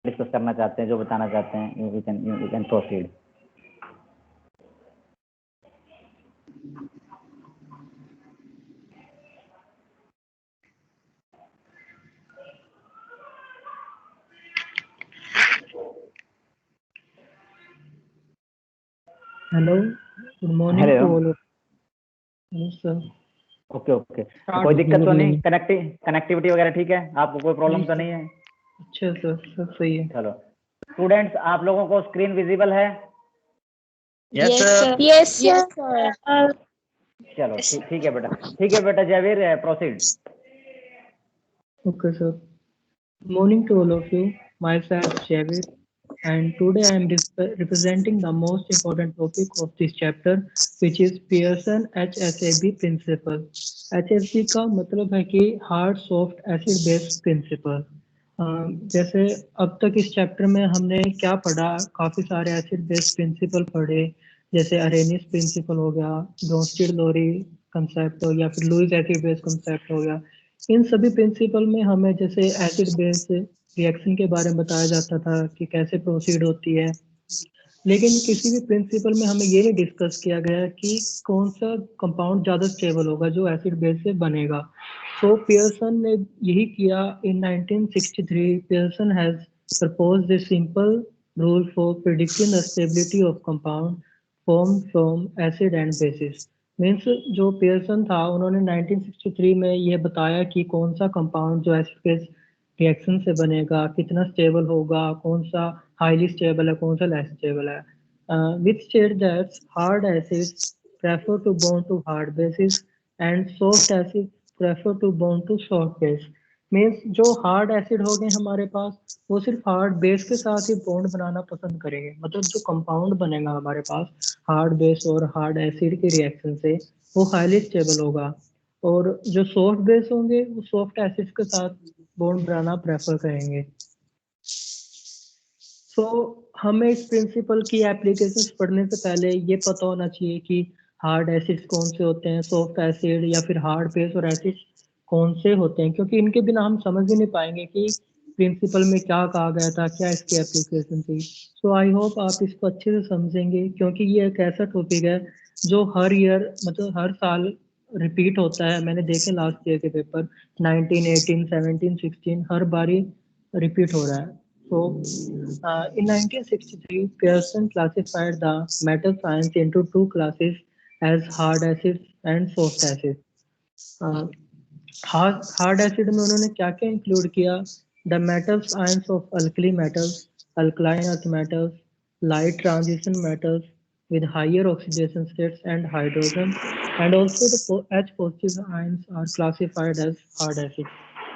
Discuss करना चाहते हैं, जो बताना चाहते हैं, you can proceed. Hello, good morning hello. To all of you sir. Okay okay, कोई दिक्कत तो नहीं? कनेक्टिविटी वगैरह ठीक है? आपको कोई प्रॉब्लम तो नहीं है? अच्छा सर, सब सही है। चलो स्टूडेंट्स, आप लोगों को स्क्रीन विजिबल है? Yes sir. Yes sir. चलो ठीक है बेटा, ठीक है बेटा। Jaiveer, proceed. Okay sir. Morning to all of you. Myself Javid, and today I am representing the most important topic of this chapter, which is Pearson HSAB principle. HSB का मतलब है कि hard soft acid base principle. जैसे अब तक इस chapter में हमने क्या पढ़ा, काफी सारे एसिड बेस प्रिंसिपल पढ़े, जैसे अरेनियस प्रिंसिपल हो गया, ब्रोंस्टेड लोरी कंसेप्ट हो, या फिर लुईस एसिड बेस कंसेप्ट हो गया। इन सभी प्रिंसिपल में हमें जैसे एसिड बेस रिएक्शन के बारे में बताया जाता था कि कैसे प्रोसीड होती है, लेकिन किसी भी प्रिंसिपल में हमें ये नहीं डिस्कस किया गया कि कौन सा कंपाउंड ज़्यादा स्टेबल होगा जो एसिड बेस से बनेगा। सो पियर्सन ने यही किया। इन 1963 Pearson has proposed this simple rule for predicting the stability of compound form from acid and bases. Means जो पियर्सन था, उन्होंने 1963 में ये बताया कि कौन सा कंपाउंड जो एसिड बेस रिएक्शन से बनेगा, कितना स्टेबल होगा, कौन सा हाईली स्टेबल है, कौन सा लेस स्टेबल है। Which state that hard acids prefer to bond to hard bases and soft acid prefer to bond to soft base. Means जो हार्ड एसिड हो गए हमारे पास, वो सिर्फ हार्ड बेस के साथ ही बॉन्ड बनाना पसंद करेंगे। मतलब जो कंपाउंड बनेगा हमारे पास हार्ड बेस और हार्ड एसिड के रिएक्शन से, वो हाईली स्टेबल होगा। और जो सॉफ्ट बेस होंगे वो सॉफ्ट एसिड्स के साथ बॉन्ड बनाना प्रेफर करेंगे। सो हमें इस प्रिंसिपल की एप्लीकेशंस पढ़ने से पहले ये पता होना चाहिए कि हार्ड एसिड्स कौन से होते हैं, सॉफ्ट एसिड या फिर हार्ड बेस और एसिड्स कौन से होते हैं, क्योंकि इनके बिना हम समझ ही नहीं पाएंगे कि प्रिंसिपल में क्या कहा गया था, क्या इसकी एप्लीकेशन थी। सो आई होप आप इसको अच्छे से समझेंगे, क्योंकि ये एक ऐसा टॉपिक है जो हर ईयर, मतलब हर साल रिपीट होता है। मैंने देखे लास्ट ईयर के पेपर 19, 18, 17, 16 हर बारी रिपीट हो रहा है। So, in 1963, Pearson classified the metal science into two classes as hard acids and soft acids. Hard acid में उन्होंने क्या क्या इंक्लूड किया? The metals ions of alkali metals, alkaline earth metals, light transition metals with higher oxidation states and hydrogen, and also the H positive ions are classified as hard acids.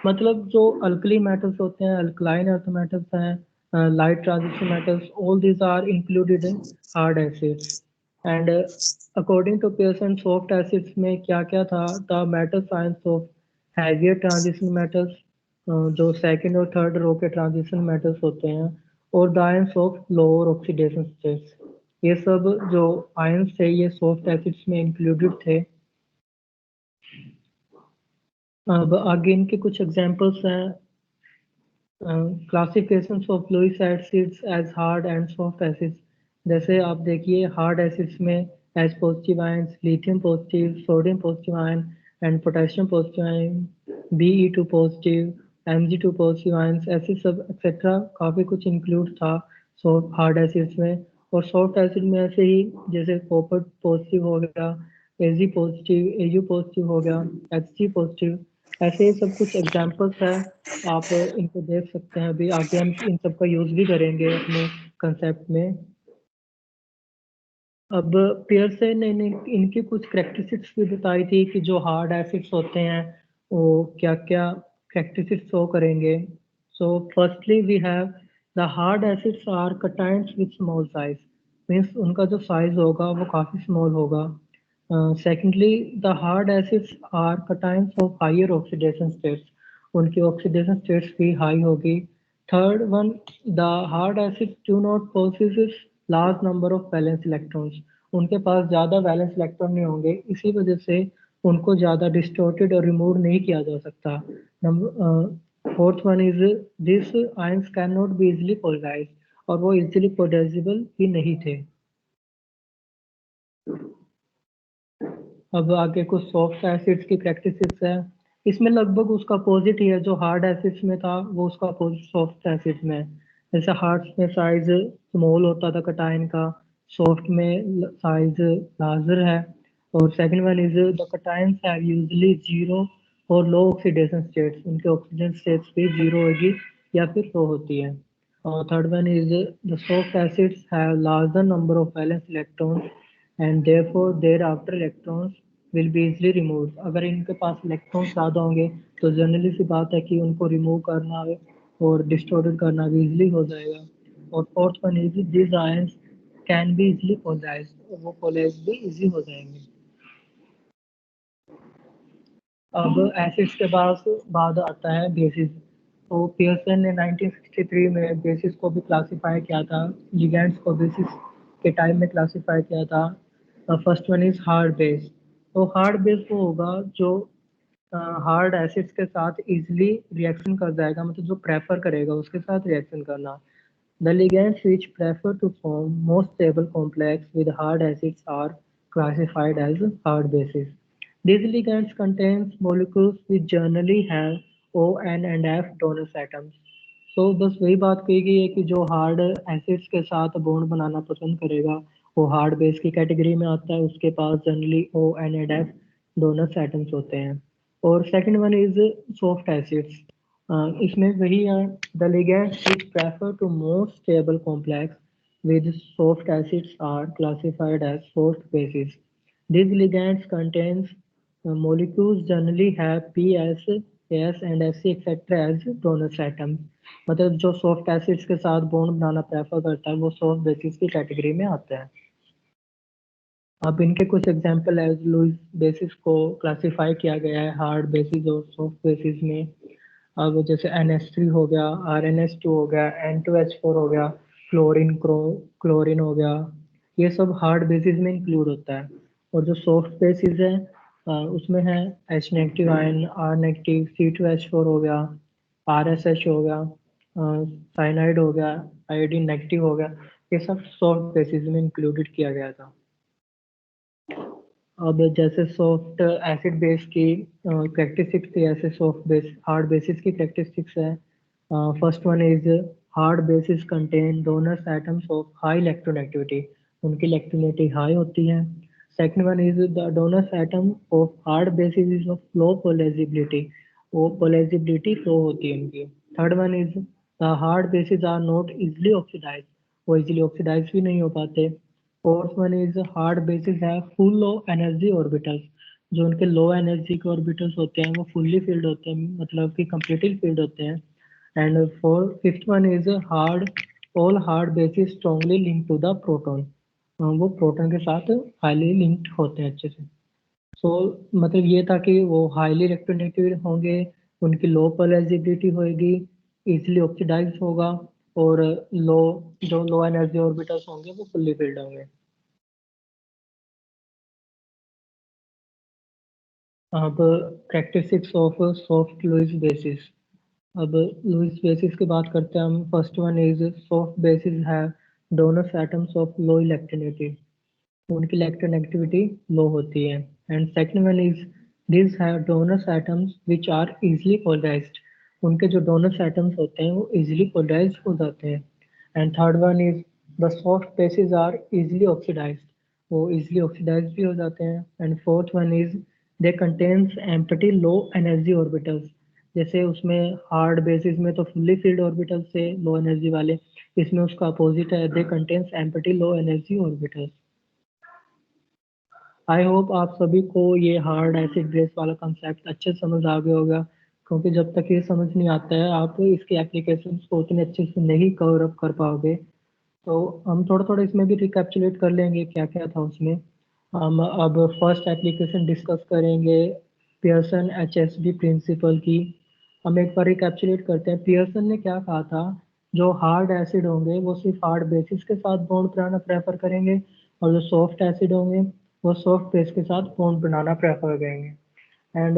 मतलब जो alkali metals होते हैं, alkaline earth metals हैं, light transition metals, all these are included in hard acids. And according to Pearson soft acids में क्या क्या था? The metal science of heavier transition metals, जो सेकंड और थर्ड रो के ट्रांजिशन मेटल्स होते हैं, और the ions of lower oxidation states. ये सब जो आयंस थे ये सॉफ्ट एसिड्स में इंक्लूडेड थे। अब आगे इनके कुछ एग्जांपल्स हैं। Classification of Lewis acids as hard and soft acids. जैसे आप देखिए हार्ड एसिड्स में H positive ions, lithium positive, sodium positive ion and potassium positive ion, Be2 positive, Mg2 positive ions, ऐसे सब एक्सेट्रा काफ़ी कुछ इंक्लूड था हार्ड एसिड्स में। और सॉफ्ट एसिड में ऐसे ही जैसे कॉपर पॉजिटिव हो गया, Ag पॉजिटिव, Au पॉजिटिव हो गया, Hg पॉजिटिव, ऐसे ही सब कुछ एग्जांपल्स हैं। आप इनको देख सकते हैं। अभी आगे हम इन सब का यूज भी करेंगे अपने कंसेप्ट में। अब पियर्सन ने इनकी कुछ करेक्टरिस्टिक्स भी बताई थी कि जो हार्ड एसिड्स होते हैं वो क्या क्या करेक्टरिस्टिक्स शो करेंगे। So firstly we have the hard acids are cations with small size. Means उनका जो साइज होगा वो काफ़ी स्मॉल होगा। Secondly the hard acids are cations of higher oxidation states. उनकी ऑक्सीडेशन स्टेट्स भी हाई होगी। Third one, the hard acids do not possess large number of valence electrons. उनके पास ज़्यादा वैलेंस इलेक्ट्रॉन नहीं होंगे, इसी वजह से उनको ज़्यादा डिस्टॉर्टेड और रिमूव नहीं किया जा सकता। Fourth one is this ions can not be easily polarize, और वो इजिली पोलराइजेबल ही नहीं थे। अब आगे कुछ सॉफ्ट एसिड्स की कैरेक्टरिस्टिक्स है। इसमें लगभग उसका अपोजिट ही है, जो हार्ड एसिड्स में था वो उसका अपोजिट सॉफ्ट एसिड्स में है। जैसे हार्ड में साइज स्मॉल होता था कटायन का, सॉफ्ट में साइज लार्जर है। और second one is the cations have usually zero और लो ऑक्सीडेशन स्टेट्स, उनके ऑक्सीजन स्टेट्स भी जीरो होगी या फिर लो होती है। और third one is the soft acids have larger number of valence electrons and therefore their after electrons will be easily remove. अगर इनके पास इलेक्ट्रॉन्स ज़्यादा होंगे तो जनरली सी बात है कि उनको रिमूव करना और डिस्टोर्टेड करना भी इजली हो जाएगा। और fourth one is this ions can be easily polarize, वो पोलराइज भी इजी हो जाएंगे। अब एसिड्स के बाद आता है बेसिस। तो पियर्सन ने 1963 में बेसिस को भी क्लासिफाई किया था, लिगेंड्स को बेसिस के टाइम में क्लासिफाई किया था। First one is hard base. तो हार्ड बेस वो होगा जो हार्ड एसिड्स के साथ इजीली रिएक्शन कर जाएगा, मतलब जो प्रेफर करेगा उसके साथ रिएक्शन करना। The ligands which prefer to form more stable complex with hard acids are classified as hard bases. These ligands contains molecules which generally have O, N and F donor atoms. So बस वही बात कही गई है कि जो hard acids के साथ बॉन्ड बनाना पसंद करेगा वो हार्ड बेस की कैटेगरी में आता है, उसके पास generally O, N and F donor atoms होते हैं। और second one is soft acids. इसमें वही है, the ligands which prefer to more stable complex with soft acids are classified as soft bases. These ligands contains molecules generally have P, S, S and Sc etc. as donor atoms. मतलब जो soft acids के साथ bond बनाना prefer करता है वो soft basis की category में आता है। अब इनके कुछ एग्जांपल है, लुईस बेसिस को क्लासिफाई किया गया है हार्ड बेसिस और सॉफ्ट बेसिस में। अब जैसे NH3 हो गया, RnH2 हो गया, N2H4 हो गया, क्लोरीन हो गया, ये सब हार्ड बेसिस में इंक्लूड होता है। और जो सॉफ्ट बेसिस है उसमें है H negative ion, R negative, C2H4 हो गया, RSH हो गया, साइनाइड हो गया, आयोडीन नेगेटिव हो गया, ये सब सॉफ्ट बेसिस में इंक्लूडेड किया गया था। अब जैसे सॉफ्ट एसिड बेस की कैरेक्टरिस्टिक्स थी, ऐसे सॉफ्ट बेस हार्ड बेसिस की कैरेक्टरिस्टिक्स है। First one is hard bases contain donors atoms of high electronegativity, उनकी इलेक्ट्रोनेगेटिविटी हाई होती है। Second one is the donors atom of hard bases is of low polarizability, वो polarizability low होती है उनकी। Third one is the hard bases are not easily oxidize, वो easily oxidize भी नहीं हो पाते। Fourth one is hard basis है फुल लो एनर्जी ऑर्बिटल्स, जो उनके लो एनर्जी के ऑर्बिटल्स होते हैं वो फुल्ली फिल्ड होते हैं, मतलब कि कंप्लीटली फिल्ड होते हैं। And four fifth one is hard, all hard bases strongly link to the proton, वो प्रोटॉन के साथ हाईली लिंक्ड होते हैं अच्छे से। सो मतलब ये था कि वो हाईली इलेक्ट्रोनेगेटिव होंगे, उनकी लो पोलराइजेबिलिटी होगी, इजिली ऑक्सीडाइज होगा, और लो जो लो एनर्जी ऑर्बिटल्स होंगे वो फुल्ली फिल्ड होंगे। अब characteristics of soft Lewis bases. अब लुईस बेसिस की बात करते हैं हम। First one is soft bases है donors atoms of low electronegative, उनकी इलेक्ट्रोनेगेटिविटी लो होती है। And second one is this have donors atoms which are easily polarised, उनके जो डोनर्स एटम्स होते हैं वो इजीली पोलराइज हो जाते हैं। And third one is the soft bases are easily oxidized, वो इजीली ऑक्सीडाइज भी हो जाते हैं। And fourth one is they contains empty low energy orbitals, जैसे उसमें हार्ड बेसिस में तो फुल्ली फिल्ड ऑर्बिटल्स से लो एनर्जी वाले, इसमें उसका अपोजिट है, they contains empty low energy orbitals. I hope आप सभी को ये हार्ड एसिड बेस वाला कंसेप्ट अच्छे से समझ आ गया होगा, क्योंकि जब तक ये समझ नहीं आता है आप इसके एप्लीकेशन को उतने अच्छे से नहीं कवर अप कर पाओगे। तो हम थोड़ा थोड़ा इसमें भी रिकैप्चुलेट कर लेंगे क्या क्या था उसमें। हम अब फर्स्ट एप्लीकेशन डिस्कस करेंगे पियर्सन HSB प्रिंसिपल की। हम एक बार रिकैप्चुलेट करते हैं, पियर्सन ने क्या कहा था, जो हार्ड एसिड होंगे वो सिर्फ हार्ड बेसिस के साथ बॉन्ड बनाना प्रेफर करेंगे, और जो सॉफ्ट एसिड होंगे वो सॉफ्ट बेस के साथ बॉन्ड बनाना प्रेफर करेंगे। And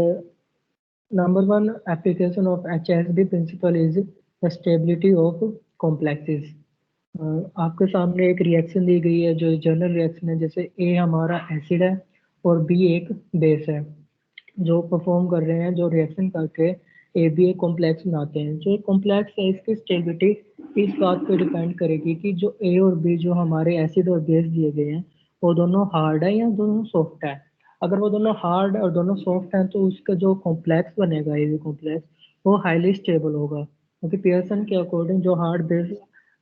Number one application of HSB principle is the stability of complexes. आपके सामने एक रिएक्शन दी गई है जो जनरल रिएक्शन है, जैसे ए हमारा एसिड है और बी एक बेस है जो परफॉर्म कर रहे हैं, जो रिएक्शन करके ए बी एक कॉम्प्लेक्स बनाते हैं। जो कॉम्प्लेक्स है इसकी स्टेबिलिटी इस बात पे डिपेंड करेगी कि जो ए और बी जो हमारे एसिड और बेस दिए गए हैं वो दोनों हार्ड है या दोनों सॉफ्ट है। अगर वो दोनों हार्ड और दोनों सॉफ्ट हैं तो उसका जो कॉम्प्लेक्स बनेगा ए बी कॉम्प्लेक्स वो हाईली स्टेबल होगा, क्योंकि पियर्सन के अकॉर्डिंग जो हार्ड बेस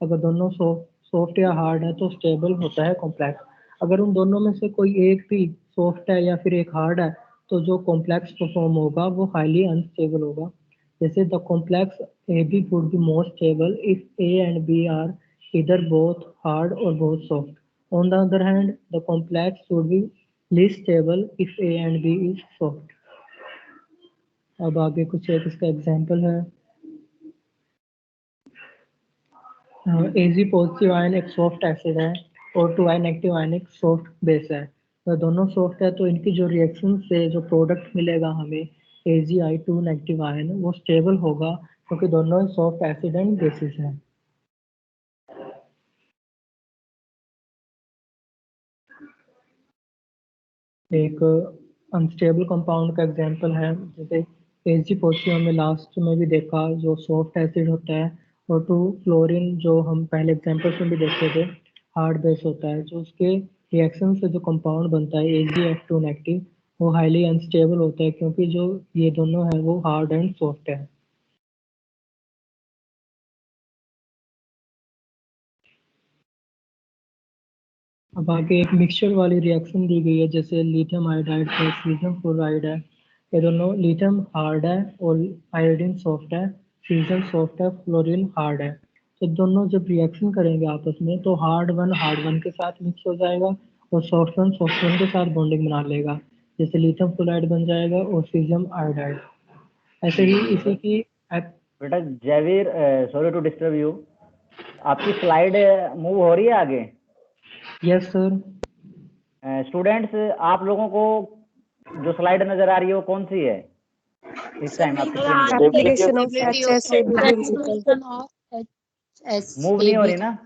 अगर दोनों सॉफ्ट या हार्ड है तो स्टेबल होता है कॉम्प्लेक्स। अगर उन दोनों में से कोई एक भी सॉफ्ट है या फिर एक हार्ड है तो जो कॉम्प्लेक्स परफॉर्म होगा वो हाईली अनस्टेबल होगा। जैसे the complex A B would be more stable if A and B are either both hard or both soft. On the other hand, the complex would be least stable if A and B is soft. अब आगे कुछ एक इसका example है। एजी positive ion एक soft acid है और 2 आई negative ion एक सॉफ्ट बेस है। तो दोनों सॉफ्ट है तो इनकी जो रिएक्शन से जो प्रोडक्ट मिलेगा हमें AgI2 नेगेटिव आयन वो स्टेबल होगा, क्योंकि दोनों सॉफ्ट एसिड एंड बेसिस हैं। एक अनस्टेबल कंपाउंड का एग्जांपल है, जैसे एजी पॉजिटिव हमने लास्ट में भी देखा जो सॉफ्ट एसिड होता है, और 2 फ्लोरीन जो हम पहले एग्जांपल्स में भी देखे थे हार्ड बेस होता है। जो उसके रिएक्शन से जो कंपाउंड बनता है AgF2 नेगेटिव वो हाईली अनस्टेबल होता है, क्योंकि जो ये दोनों है वो हार्ड एंड सॉफ्ट है। अब आगे एक मिक्सचर वाली रिएक्शन दी गई है, जैसे lithium iodide plus caesium fluoride है। ये दोनों लिथियम हार्ड है और आयोडीन सॉफ्ट है, सीजियम सॉफ्ट है, फ्लोरीन हार्ड है। तो दोनों जब रिएक्शन करेंगे आपस में तो हार्ड वन के साथ मिक्स हो जाएगा और सॉफ्ट वन के साथ बॉन्डिंग बना लेगा, जैसे लिथियम फ्लोराइड बन जाएगा और सीजियम आयोडाइड। ऐसे ही इसी की बेटा Jayveer, sorry to disturb you, आपकी स्लाइड मूव हो रही है आगे? Yes sir. स्टूडेंट्स, आप लोगों को जो स्लाइड नजर आ रही है वो कौन सी है इस टाइम आपकी स्क्रीन पे? Application of HSAB principle. Move नहीं हो रही ना?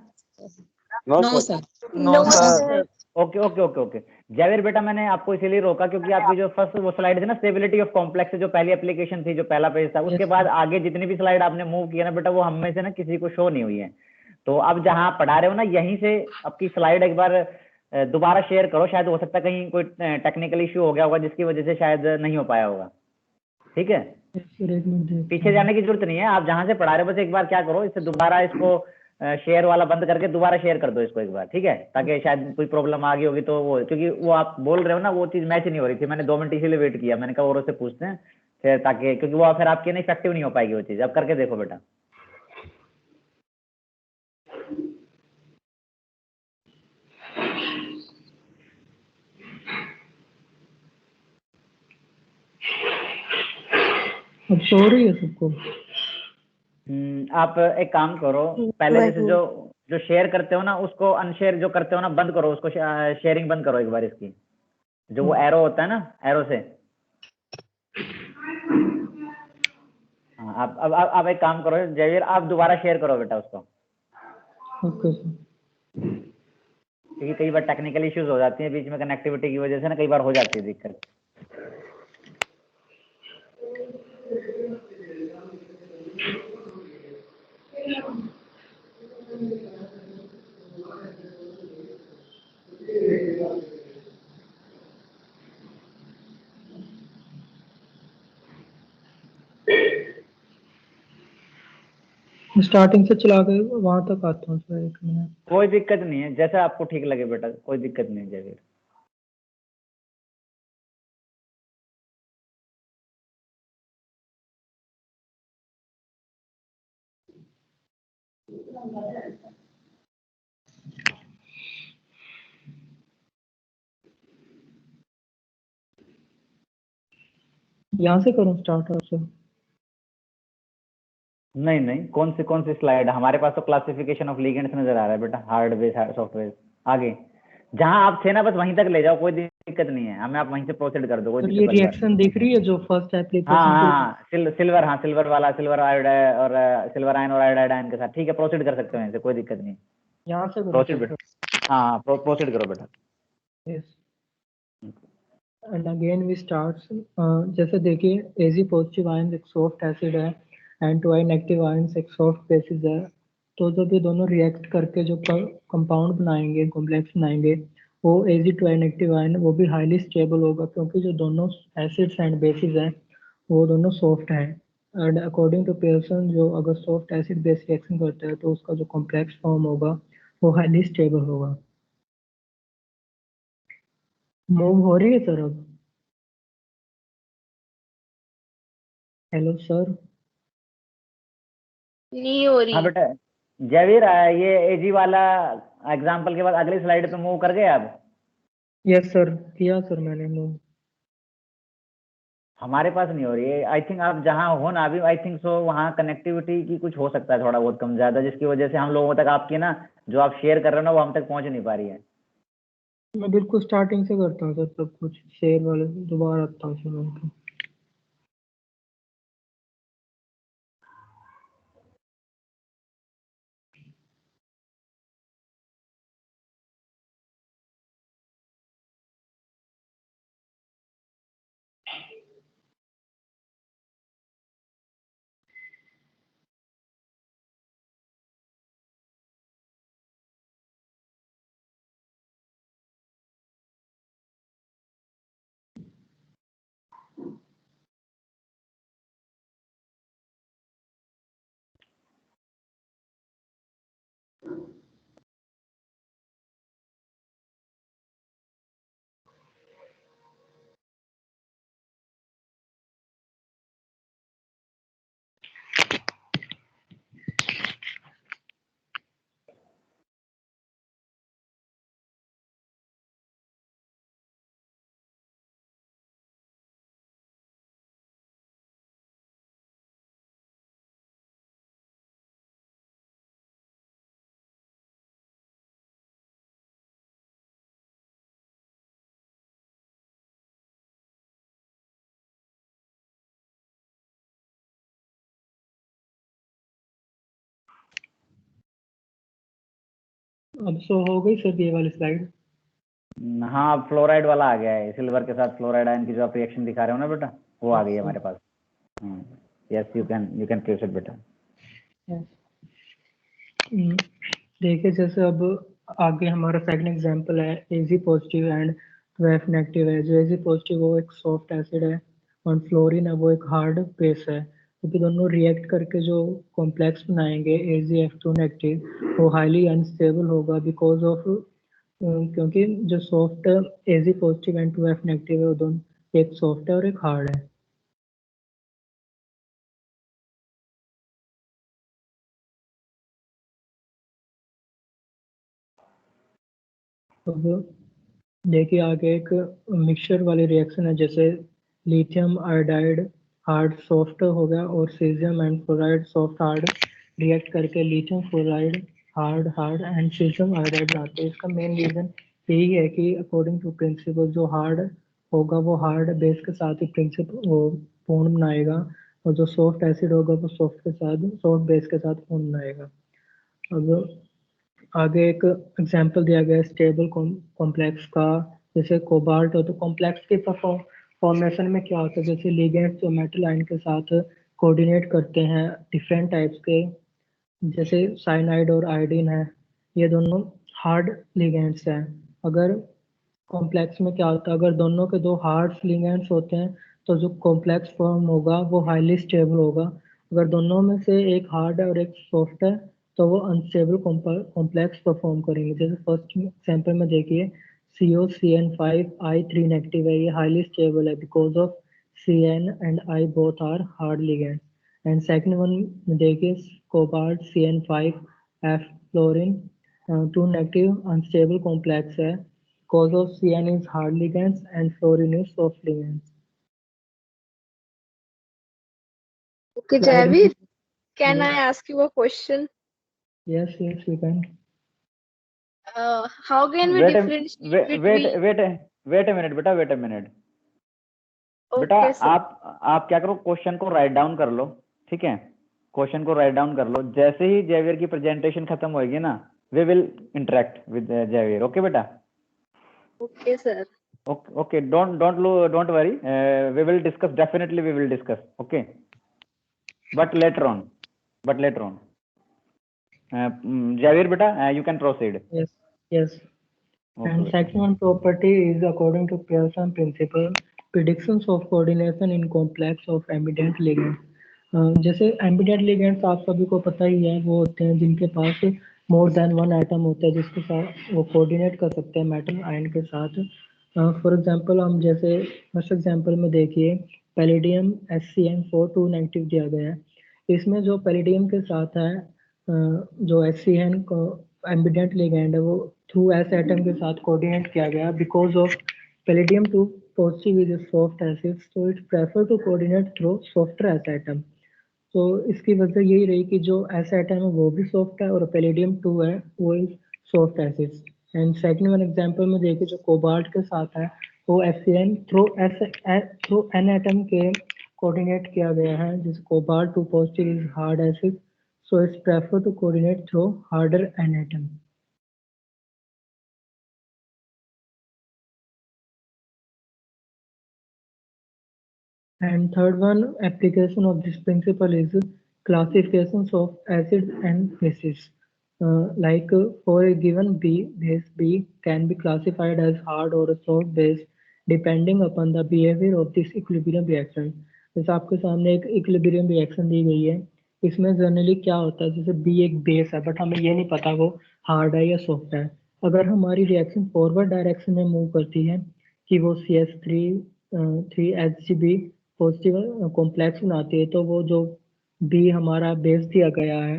No, sir. No, sir. Okay okay okay okay. Jaiveer बेटा, मैंने आपको इसीलिए रोका क्योंकि आपकी जो फर्स्ट वो स्लाइड थी ना, स्टेबिलिटी ऑफ कॉम्प्लेक्स, जो पहली एप्लीकेशन थी, जो पहला पेज था, उसके बाद आगे जितनी भी स्लाइड आपने मूव किया ना बेटा, वो हम में से ना किसी को शो नहीं हुई है। तो अब जहां पढ़ा रहे हो ना, यहीं से आपकी स्लाइड एक बार दोबारा शेयर करो। शायद हो सकता है कहीं कोई टेक्निकल इश्यू हो गया होगा जिसकी वजह से शायद नहीं हो पाया होगा। ठीक है, पीछे जाने की जरूरत नहीं है। आप जहां से पढ़ा रहे हो बस एक बार क्या करो, इससे दोबारा इसको शेयर वाला बंद करके दोबारा शेयर कर दो इसको एक बार, ठीक है? ताकि शायद कोई प्रॉब्लम आ गई होगी तो वो, क्योंकि वो आप बोल रहे हो ना वो चीज मैच नहीं हो रही थी। मैंने 2 मिनट इसीलिए वेट किया, मैंने कहा और उससे पूछते हैं फिर, ताकि क्योंकि वो फिर आपकी ना इफेक्टिव नहीं हो पाएगी वो चीज। अब करके देखो बेटा। अब सो रही है सबको? आप एक काम करो, पहले जैसे जो जो शेयर करते हो ना उसको अनशेयर जो करते हो ना बंद करो उसको, शेयरिंग बंद करो एक बार इसकी। जो वो एरो होता है ना, एरो से। हाँ, आप अब एक काम करो जयवीर, आप दोबारा शेयर करो बेटा उसको। Okay sir. क्योंकि कई बार टेक्निकल इश्यूज हो जाती हैं बीच में, कनेक्टिविटी की वजह से ना कई बार हो जाती है दिक्कत। स्टार्टिंग से चला के वहां तक आता हूँ सर, 1 मिनट। कोई दिक्कत नहीं है, जैसा आपको ठीक लगे बेटा, कोई दिक्कत नहीं है जयवीर। यहाँ से करूँ स्टार्ट और सर? नहीं नहीं, कौन सी स्लाइड? हमारे पास तो क्लासिफिकेशन ऑफ लिगेंड्स नजर आ रहा है बेटा, हार्ड बेस सॉफ्ट बेस। आगे जहाँ आप थे ना बस वहीं तक ले जाओ, कोई दिक्कत नहीं है, हमें आप वहीं से प्रोसीड कर दो, कोई और ये दिक्कत वाली बात रिएक्शन दिख रही है जो फर्स्ट हाँ एप्लीकेशन हाँ हाँ सिल्वर, हाँ सिल्वर वाला, सिल्वर आयोडाइड और सिल्वर आयन और आयोडाइड आयन के साथ, ठीक है प्रोसीड कर सकते हो इनसे, कोई दिक्कत नहीं। यहाँ से करो प्रोसीड बेटा, हाँ प्रोसीड करो बेटा। Yes and again we start. जैसे देखिए एजी पॉजिटिव आयन एक सॉफ्ट एसिड है and to I negative ion एक सॉफ्ट बेसिस है। तो जब ये दोनों रिएक्ट करके जो कंपाउंड बनाएंगे, कॉम्प्लेक्स बनाएंगे, वो एजी टू आई नेगेटिव आयन वो भी हाईली स्टेबल होगा, क्योंकि जो दोनों एसिड्स एंड बेसिस हैं वो दोनों सॉफ्ट हैं। एंड अकॉर्डिंग टू पियर्सन, जो अगर सॉफ्ट एसिड बेस रिएक्शन करता है तो उसका जो कॉम्प्लेक्स फॉर्म होगा वो हाईली स्टेबल होगा। मूव हो रही है सर अब? Hello sir. नहीं हो हाँ रही। बेटा जयवीर, ये एजी वाला एग्जाम्पल के बाद अगली स्लाइड पे मूव कर गए आप? यस सर, किया सर मैंने मूव। हमारे पास नहीं हो रही है, आई थिंक आप जहाँ हो ना अभी, आई थिंक सो वहाँ कनेक्टिविटी की कुछ हो सकता है थोड़ा बहुत कम ज्यादा, जिसकी वजह से हम लोगों तक आपकी ना जो आप शेयर कर रहे हो ना वो हम तक पहुँच नहीं पा रही है। मैं बिल्कुल स्टार्टिंग से करता हूँ सर, सब कुछ शेयर वाले दोबारा आता हूँ सर उनको। अब शो हो गई सर ये वाली स्लाइड? हाँ अब फ्लोराइड वाला आ गया है, सिल्वर के साथ फ्लोराइड आयन की जो आप रिएक्शन दिखा रहे हो ना बेटा वो आ गई है हमारे पास। यस यू कैन प्रोसीड बेटा। देखिए जैसे अब आगे हमारा सेकंड एग्जांपल है एजी पॉजिटिव एंड ट्वेफ नेगेटिव है। जो एजी पॉजिटिव वो एक सॉफ्ट एसिड है और फ्लोरीन है वो एक हार्ड बेस है। क्योंकि दोनों रिएक्ट करके जो कॉम्प्लेक्स बनाएंगे AgF2 नेगेटिव वो हाईली अनस्टेबल होगा बिकॉज ऑफ, क्योंकि जो सॉफ्ट एजी पॉजिटिव एंड ट्वेफ नेगेटिव है वो दोनों एक सॉफ्ट है और एक हार्ड है। अब देखिए आगे एक मिक्सचर वाली रिएक्शन है, जैसे लिथियम आयोडाइड हार्ड सॉफ्ट हो गया और caesium and fluoride soft hard react करके lithium fluoride hard hard and caesium iodide बनाते हैं। इसका मेन रीजन यही है कि अकॉर्डिंग टू प्रिंसिपल जो हार्ड होगा वो हार्ड बेस के साथ ही प्रिंसिपल वो बॉन्ड बनाएगा, और जो सॉफ्ट एसिड होगा वो सॉफ्ट के साथ सॉफ्ट बेस के साथ बॉन्ड बनाएगा। अब आगे एक एग्जांपल दिया गया है स्टेबल कॉम्प्लेक्स का, जैसे कोबाल्ट हो तो कॉम्प्लेक्स के फॉर्मेशन में क्या होता है, जैसे लिगेंड्स जो मेटल आयन के साथ कोऑर्डिनेट करते हैं डिफरेंट टाइप्स के, जैसे साइनाइड और आयोडीन है, ये दोनों हार्ड लिगेंड्स हैं। अगर कॉम्प्लेक्स में क्या होता है, अगर दोनों के दो हार्ड लिगेंड्स होते हैं तो जो कॉम्प्लेक्स फॉर्म होगा वो हाईली स्टेबल होगा। अगर दोनों में से एक हार्ड है और एक सॉफ्ट है तो वो अनस्टेबल कॉम्प्लेक्स परफॉर्म करेंगे। जैसे फर्स्ट एग्जांपल में देखिए COCN5I3 नेगेटिव है, ये हाईली स्टेबल है because of CN and I both are hard ligands. And second one में देखिए cobalt CN5F fluorine 2 negative unstable complex है because of CN is hard ligands and fluorine is soft ligands. Okay, Slide. Javid, can Yes, I ask you a question? yes, you can. How can we wait a differentiate wait wait between? wait wait a minute बेटा, wait a minute बेटा। Okay, sir. आप क्या करो, question को write down कर लो, ठीक है? Question को राइट डाउन कर लो, जैसे ही जेवियर की प्रेजेंटेशन खत्म होएगी ना, we will interact with Xavier. Okay बेटा? Okay, sir. Okay, don't worry, we will discuss, definitely we will discuss, okay, but later on, Javier beta, you can proceed. Yes, yes. Okay And beta. second one property is according to Pearson principle, predictions of coordination in complex of ambident ligands. जैसे ambient ligands आप सभी को पता ही है, वो होते हैं जिनके पास मोर देन वन एटम होता है जिसके साथ वो कोऑर्डिनेट कर सकते हैं मेटल आयन के साथ। फॉर एग्जांपल हम जैसे फर्स्ट एग्जांपल में देखिए, पैलेडियम SCN4 2 नेगेटिव दिया गया है। इसमें जो पैलेडियम के साथ है जो SCN को एम्बिडेंट लिगेंड है वो थ्रू एस एटम के साथ कोऑर्डिनेट किया गया because of palladium 2 positive is soft acid, so it prefer to coordinate through softer S atom. तो इसकी वजह यही रही कि जो एस एटम है वो भी सॉफ्ट है और पैलेडियम 2 है वो is soft acid. And second one example में देखिए जो कोबाल्ट के साथ है वो FCN थ्रू एन एटम के कोऑर्डिनेट किया गया है, जिस cobalt 2 positive is hard acid, so it's prefer to coordinate through harder an atom. And third one application of this principle is classifications of acids and bases. For a given base B can be classified as hard or a soft base depending upon the behavior of this equilibrium reaction. जैसे आपके सामने एक equilibrium reaction दी गई है, इसमें generally क्या होता है, जैसे बी एक बेस है बट हमें ये नहीं पता वो हार्ड है या सॉफ्ट है। अगर हमारी रिएक्शन फॉरवर्ड डायरेक्शन में मूव करती है कि वो CH3 पॉजिटिव कॉम्प्लेक्स बनाती है, तो वो जो बी हमारा बेस दिया गया है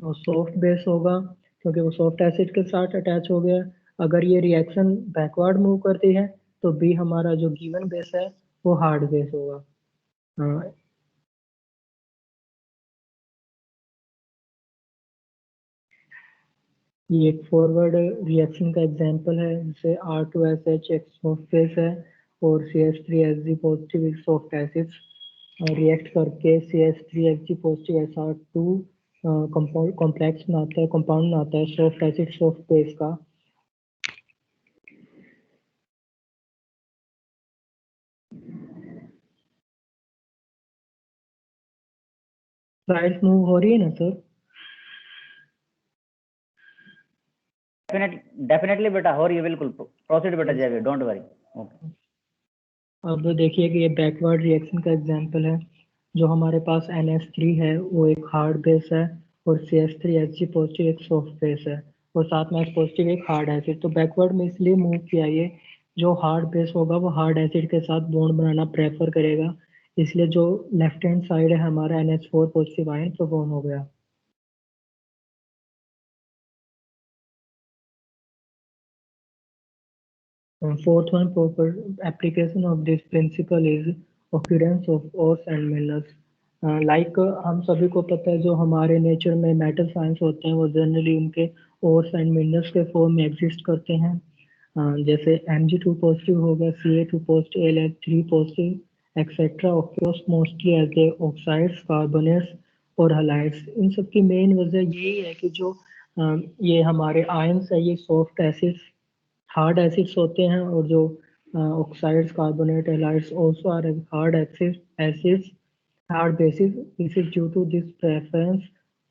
वो सॉफ्ट बेस होगा क्योंकि वो सॉफ्ट एसिड के साथ अटैच हो गया। अगर ये रिएक्शन बैकवर्ड मूव करती है तो बी हमारा जो गिवन बेस है वो हार्ड बेस होगा। ये एक फॉरवर्ड रिएक्शन का एग्जांपल है, जैसे R2SH एक सॉफ्ट बेस है और CH3Hg पॉजिटिव एक सॉफ्ट एसिड रिएक्ट करके CH3Hg पॉजिटिव SR2 कॉम्प्लेक्स बनाता है, कंपाउंड बनाता है सॉफ्ट एसिड सॉफ्ट बेस का। स्लाइड्स मूव हो रही है ना सर? डेफिनेटली बेटा हो रही है, बिल्कुल प्रोसीड बेटा जयवीर, डोंट वरी। ओके, अब देखिए कि ये बैकवर्ड रिएक्शन का एग्जांपल है। जो हमारे पास NH3 है वो एक हार्ड बेस है और CH3Hg पॉजिटिव एक सॉफ्ट बेस है और साथ में H पॉजिटिव एक हार्ड एसिड। तो बैकवर्ड में इसलिए मूव किया, ये जो हार्ड बेस होगा वो हार्ड एसिड के साथ बॉन्ड बनाना प्रेफर करेगा, इसलिए जो लेफ्ट हैंड साइड है हमारा NH4 पॉजिटिव आयन तो बॉन्ड हो गया। Fourth one, proper application of this principle is occurrence of ores and minerals. हम सभी को पता है जो हमारे नेचर में मेटल साइंस होते हैं वो जनरली उनके ओर्स एंड मिनरल्स के फॉर्म में एग्जिस्ट करते हैं। जैसे Mg2 पॉजिटिव होगा, Ca2 positive, Al3 positive etcetera occurs mostly as a oxides, carbonates और हलाइड्स। इन सब की मेन वजह यही है कि जो ये हमारे आयंस है ये सॉफ्ट एसिड्स हार्ड एसिड्स होते हैं और जो oxides carbonate halides also are hard acids hard bases. This is due to this preference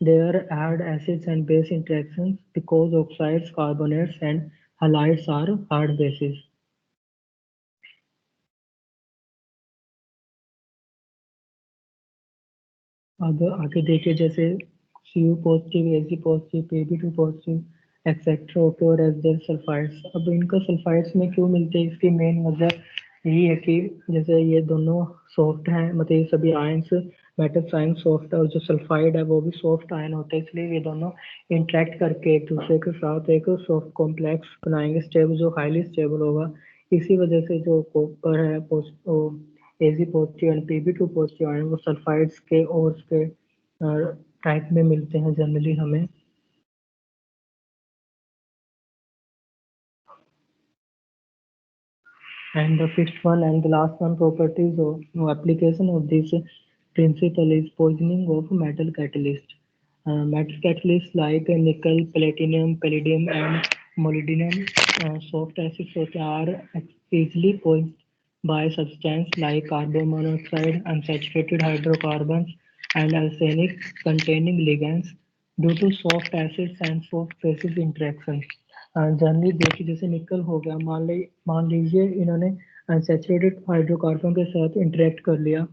their hard acids and base interactions because oxides, carbonates and halides are hard bases. अब आगे देखिए जैसे Cu positive, Ag positive, Pb2 positive etcetera occur as their sulphides. अब इनका sulphides में क्यों मिलते हैं, इसकी मेन वजह यही है कि जैसे ये दोनों सॉफ्ट हैं, मतलब ये सभी आयंस मेटल आयन सॉफ्ट है और जो सल्फाइड है वो भी सॉफ्ट आयन होता है, इसलिए ये दोनों इंटरेक्ट करके एक दूसरे के साथ एक सॉफ्ट कॉम्प्लेक्स बनाएंगे स्टेबल, जो हाईली स्टेबल होगा। इसी वजह से जो कॉपर है Ag positive and Pb2 positive ion वो सल्फाइड्स के और उसके टाइप में मिलते हैं जनरली हमें। And the fifth one and the last one properties of no application of this principle is poisoning of metal catalyst. Metal catalysts like nickel, platinum, palladium, and molybdenum soft acids are easily poisoned by substance like carbon monoxide, unsaturated hydrocarbons, and arsenic containing ligands due to soft acids and soft bases interactions. Generally देखिए जैसे निकल हो गया, मान लीजिए इन्होंने unsaturated hydrocarbon के साथ इंटरेक्ट कर लिया,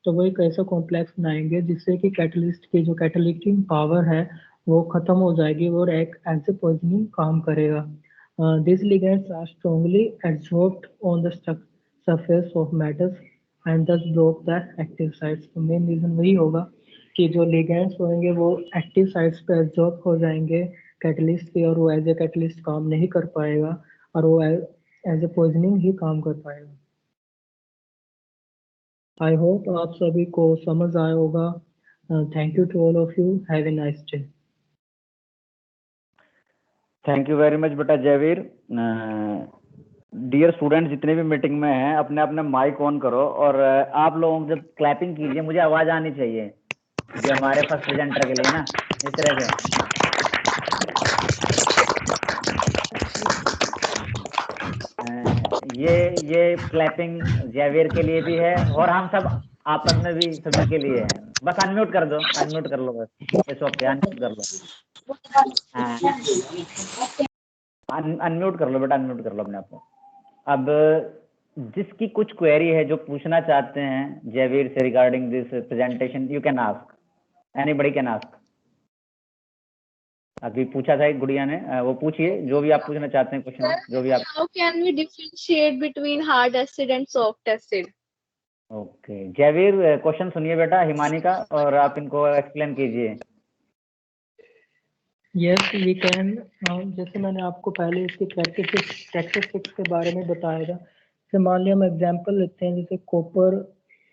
तो वो एक ऐसा कॉम्प्लेक्स बनाएंगे जिससे कि कैटलिस्ट की जो कैटालिटिक पावर है वो खत्म हो जाएगी और एक एज पॉइजनिंग काम करेगा. This ligands are strongly absorbed on the surface of metals and thus block the active sites. तो मेन रीजन वही होगा कि जो लिगेंड्स होंगे वो एक्टिव साइट्स पे एब्जॉर्ब हो जाएंगे कैटलिस्ट के, और वो एज ए कैटलिस्ट काम नहीं कर पाएगा और वो एज ए पॉइजनिंग ही काम कर पाएगा. आई होप आप सभी को समझ आया होगा. Thank you to all of you. Have a nice day. Thank you very much बेटा जयवीर. डियर स्टूडेंट्स, जितने भी मीटिंग में हैं अपने अपने माइक ऑन करो और आप लोग जब क्लैपिंग कीजिए मुझे आवाज आनी चाहिए, जो हमारे फर्स्ट प्रेजेंटर के लिए ना, इस तरह से. ये क्लैपिंग जयवीर के लिए भी है और हम सब आपस में भी सभी के लिए है. बस अनम्यूट कर दो, अनम्यूट कर लो, बस इट्स ओके, अनम्यूट कर लो. अनम्यूट कर लो बेटा, अनम्यूट कर लो अपने आप को. अब जिसकी कुछ क्वेरी है, जो पूछना चाहते हैं जयवीर से regarding this presentation, you can ask, anybody can ask. अभी पूछा था एक गुड़िया ने, वो पूछिए जो भी आप पूछना चाहते हैं क्वेश्चन, जो भी आप. How can we differentiate between hard acid and soft acid? Okay Jayveer, question सुनिए बेटा हिमानी का और आप इनको एक्सप्लेन कीजिए. Yes we can. जैसे मैंने आपको पहले इसकी कैरेक्टरिस्टिक्स के बारे में बताया था. जैसे मान लिया हम एग्जांपल लेते हैं, जैसे कॉपर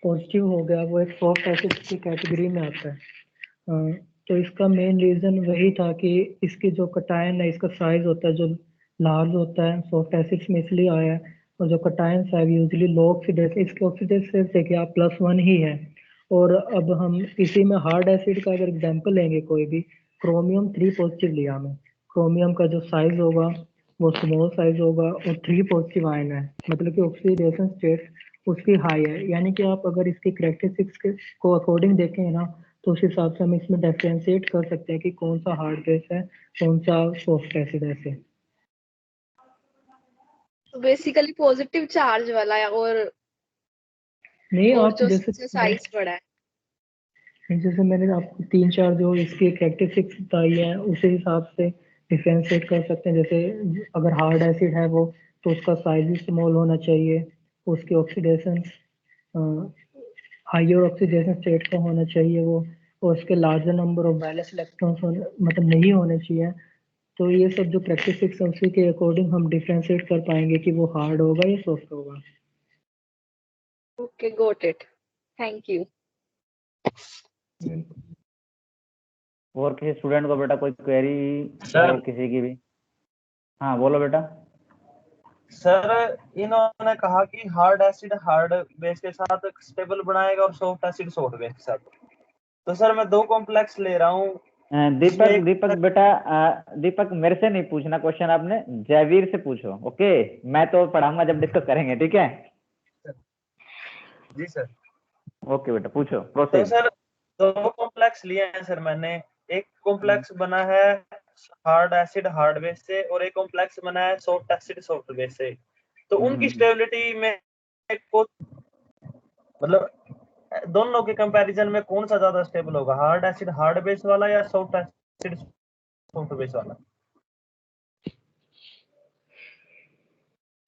पॉजिटिव हो गया, वो एक सॉफ्ट एसिड की कैटेगरी में आता है. तो इसका मेन रीजन वही था कि इसकी जो कटायन है, इसका साइज होता है जो लार्ज होता है, सॉफ्ट एसिड्स में इसलिए आया है. और जो कटायन है यूजली लो ऑक्सीडेस, इसके ऑक्सीडेसिव देखिए आप +1 ही है. और अब हम इसी में हार्ड एसिड का अगर एग्जांपल लेंगे, कोई भी क्रोमियम 3 पॉजिटिव लिया हमें, क्रोमियम का जो साइज होगा वो स्मॉल साइज होगा और 3 पॉजिटिव आयन है, मतलब कि ऑक्सीडेशन स्टेट उसकी हाई है. यानी कि आप अगर इसकी कैरेक्टरिस्टिक्स को अकॉर्डिंग देखें ना, तो उस हिसाब से हम इसमें डिफरेंशिएट कर सकते हैं कि कौन सा हार्ड बेस है, कौन सा सॉफ्ट एसिड है. तो बेसिकली पॉजिटिव चार्ज वाला है और नहीं, आप जो जैसे साइज बड़ा है. जैसे मैंने आपको 3-4 जो इसकी कैरेक्टरिस्टिक्स बताई है उसी हिसाब से डिफरेंशिएट कर सकते हैं. जैसे अगर हार्ड एसिड है वो, तो उसका साइज भी स्मॉल होना चाहिए, उसकी ऑक्सीडेशन हायर ऑक्सीडेशन स्टेट का होना चाहिए वो, और उसके larger number of valence electrons मतलब नहीं होने चाहिए. तो ये सब जो कैरेक्टरिस्टिक्स है उसी के अकॉर्डिंग हम डिफरेंशिएट कर पाएंगे कि वो हार्ड होगा या सॉफ्ट होगा. Okay, got it. Thank you. और किसी स्टूडेंट को बेटा कोई क्वेरी सर, हो किसी की भी? हाँ बोलो बेटा. सर इन्होंने कहा कि हार्ड एसिड हार्ड बेस के साथ स्टेबल बनाएगा और सॉफ्ट एसिड सॉफ्ट बेस के साथ. तो सर मैं 2 कॉम्प्लेक्स ले रहा हूँ. दीपक बेटा, दीपक मेरे से नहीं पूछना क्वेश्चन, आपने जयवीर से पूछो. ओके, मैं तो पढ़ाऊंगा जब डिस्कस करेंगे, ठीक है? जी सर. ओके बेटा पूछो, तो प्रोसीड. सर 2 कॉम्प्लेक्स लिए हैं सर मैंने. एक कॉम्प्लेक्स बना है हार्ड एसिड हार्ड बेस से और एक कॉम्प्लेक्स बना है सॉफ्ट एसिड सॉफ्ट बेस से. तो उनकी स्टेबिलिटी में मतलब दोनों के कंपैरिजन में कौन सा ज्यादा स्टेबल होगा, हार्ड एसिड हार्ड बेस वाला या सॉफ्ट एसिड सॉफ्ट बेस वाला?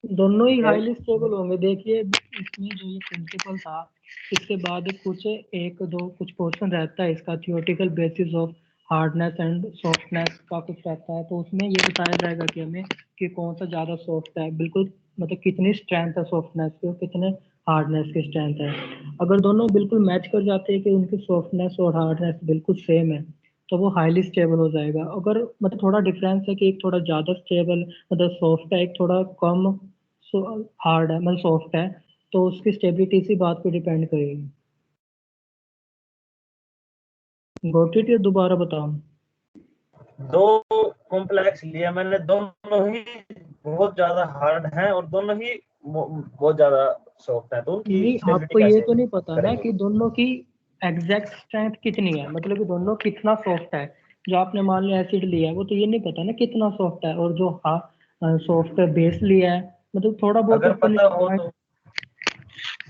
दोनों ही हाईली स्टेबल होंगे. देखिए इसमें जो ये प्रिंसिपल था, इसके बाद कुछ पोर्शन रहता है इसका theoretical basis of hardness and softness का कुछ रहता है. तो उसमें ये बताया जाएगा कि हमें कि कौन सा ज़्यादा सॉफ्ट है, बिल्कुल मतलब कितनी स्ट्रेंथ है सॉफ्टनेस की और कितने हार्डनेस की स्ट्रेंथ है. अगर दोनों बिल्कुल मैच कर जाते हैं कि उनकी सॉफ्टनेस और हार्डनेस बिल्कुल सेम है, तो वो हाईली स्टेबल हो जाएगा. अगर मतलब थोड़ा डिफरेंस है कि एक थोड़ा ज़्यादा स्टेबल मतलब सॉफ्ट है, एक थोड़ा कम हार्ड है, मतलब सॉफ्ट है, तो उसकी स्टेबिलिटी इसी बात पे डिपेंड करेगी। गॉट इट या दोबारा बताओ? दो कॉम्प्लेक्स लिया मैंने, दोनों ही बहुत ज्यादा हार्ड हैं और दोनों ही बहुत ज्यादा सॉफ्ट हैं, तो उनकी नहीं, स्टेबिलिटी आपको ये कैसे तो नहीं पता ना करेंगे? कि दोनों की एग्जैक्ट स्ट्रेंथ कितनी है, मतलब कि दोनों कितना सॉफ्ट है। जो आपने मान लिया एसिड लिया है, वो तो ये नहीं पता ना कितना सॉफ्ट है, और जो सॉफ्ट बेस लिया है, मतलब थोड़ा बहुत अगर ऊपर पता हो नीचे तो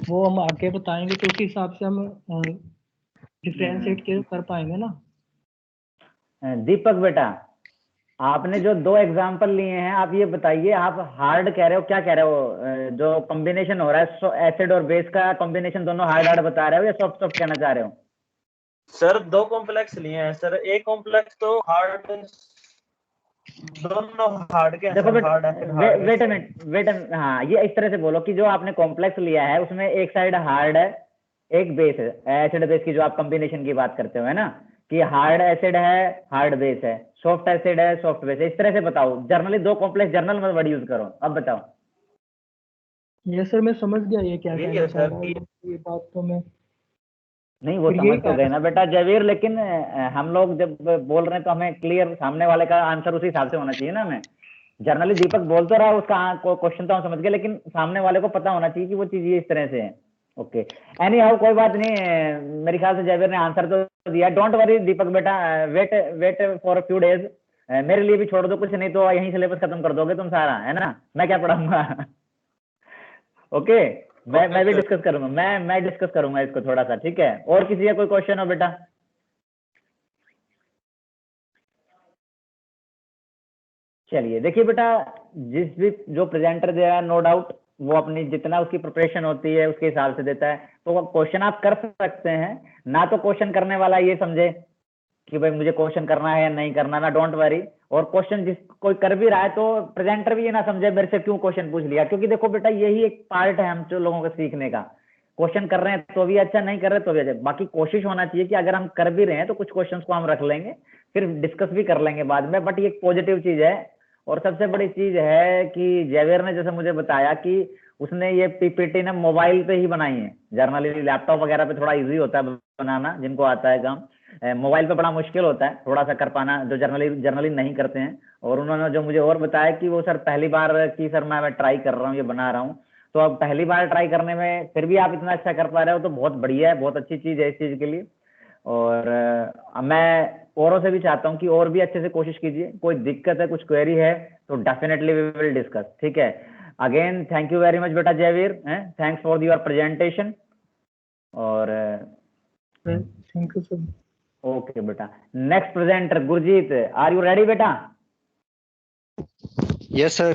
वो हम आगे बताएंगे, तो उस हिसाब से हम डिफ्रेंशिएट कर पाएंगे ना। दीपक बेटा, आपने जो दो एग्जाम्पल लिए हैं, आप ये बताइए, आप हार्ड कह रहे हो, क्या कह रहे हो? जो कॉम्बिनेशन हो रहा है एसिड और बेस का कॉम्बिनेशन, दोनों हार्ड हार्ड बता रहे हो या सॉफ्ट सॉफ्ट कहना चाह रहे हो? सर दो कॉम्प्लेक्स लिए हैं सर, एक कॉम्प्लेक्स तो हार्ड, दोनों हार्ड के हैं देखो सर, बेटा, hard acid hard wait a base. Minute, हाँ, ये इस तरह से बोलो कि जो आपने कॉम्प्लेक्स लिया है उसमें एक साइड हार्ड है, एक बेस है, एसिड बेस की जो आप कॉम्बिनेशन की बात करते हो, है ना, कि हार्ड एसिड है, हार्ड बेस है, सॉफ्ट एसिड है, सॉफ्ट बेस है, इस तरह से बताओ। जर्नली दो कॉम्प्लेक्स, जर्नल में वर्ड यूज करो। अब बताओ। ये सर मैं समझ गया ये क्या यही कहना है चाह सर रहा है, कि ये बात तो मैं नहीं, वो फिर समझ यही तो कहा गए था। ना बेटा जयवीर, लेकिन हम लोग जब बोल रहे हैं तो हमें क्लियर सामने वाले का आंसर उसी हिसाब से होना चाहिए ना हमें। जर्नली दीपक बोल तो रहा है, उसका क्वेश्चन तो हम समझ गए, लेकिन सामने वाले को पता होना चाहिए कि वो चीज ये इस तरह से है। ओके, एनी हाउ, कोई बात नहीं, मेरे ख्याल से जयवीर ने आंसर तो दिया। डोंट वरी दीपक बेटा, wait wait for a few days, मेरे लिए भी छोड़ दो कुछ, नहीं तो यहीं सिलेबस खत्म कर दोगे तुम सारा, है ना, मैं क्या पढ़ाऊंगा। ओके, मैं ओके भी सर। डिस्कस करूंगा, मैं डिस्कस करूंगा इसको थोड़ा सा, ठीक है? और किसी का कोई क्वेश्चन हो बेटा? चलिए देखिए बेटा, जिस भी जो प्रेजेंटर दे रहा है, नो डाउट वो अपनी जितना उसकी प्रिपरेशन होती है उसके हिसाब से देता है, तो क्वेश्चन आप कर सकते हैं ना, तो क्वेश्चन करने वाला ये समझे कि भाई मुझे क्वेश्चन करना है या नहीं करना ना, डोंट वरी। और क्वेश्चन जिस कोई कर भी रहा है तो प्रेजेंटर भी ये ना समझे मेरे से क्यों क्वेश्चन पूछ लिया, क्योंकि देखो बेटा यही एक पार्ट है हम जो लोगों को सीखने का। क्वेश्चन कर रहे हैं तो भी अच्छा, नहीं कर रहे तो भी अच्छा, बाकी कोशिश होना चाहिए कि अगर हम कर भी रहे हैं तो कुछ क्वेश्चन को हम रख लेंगे, फिर डिस्कस भी कर लेंगे बाद में, बट ये एक पॉजिटिव चीज है। और सबसे बड़ी चीज है कि जयवीर ने जैसे मुझे बताया कि उसने ये पीपीटी ने मोबाइल पे ही बनाई है, जर्नली लैपटॉप वगैरह पे थोड़ा इजी होता है बनाना, जिनको आता है काम, मोबाइल पे बड़ा मुश्किल होता है थोड़ा सा कर पाना, जो जर्नली नहीं करते हैं। और उन्होंने जो मुझे और बताया कि वो सर पहली बार की सर मैं ट्राई कर रहा हूँ, ये बना रहा हूँ, तो अब पहली बार ट्राई करने में फिर भी आप इतना अच्छा कर पा रहे हो तो बहुत बढ़िया है, बहुत अच्छी चीज है इस चीज के लिए। और मैं औरों से भी चाहता हूँ कि और भी अच्छे से कोशिश कीजिए, कोई दिक्कत है, कुछ क्वेरी है तो डेफिनेटली वी विल डिस्कस, ठीक है? Again thank you very much बेटा Jaivir, thanks for your presentation. और थैंक यू सर। ओके बेटा, next presenter Gurjeet, are you ready बेटा? Yes sir.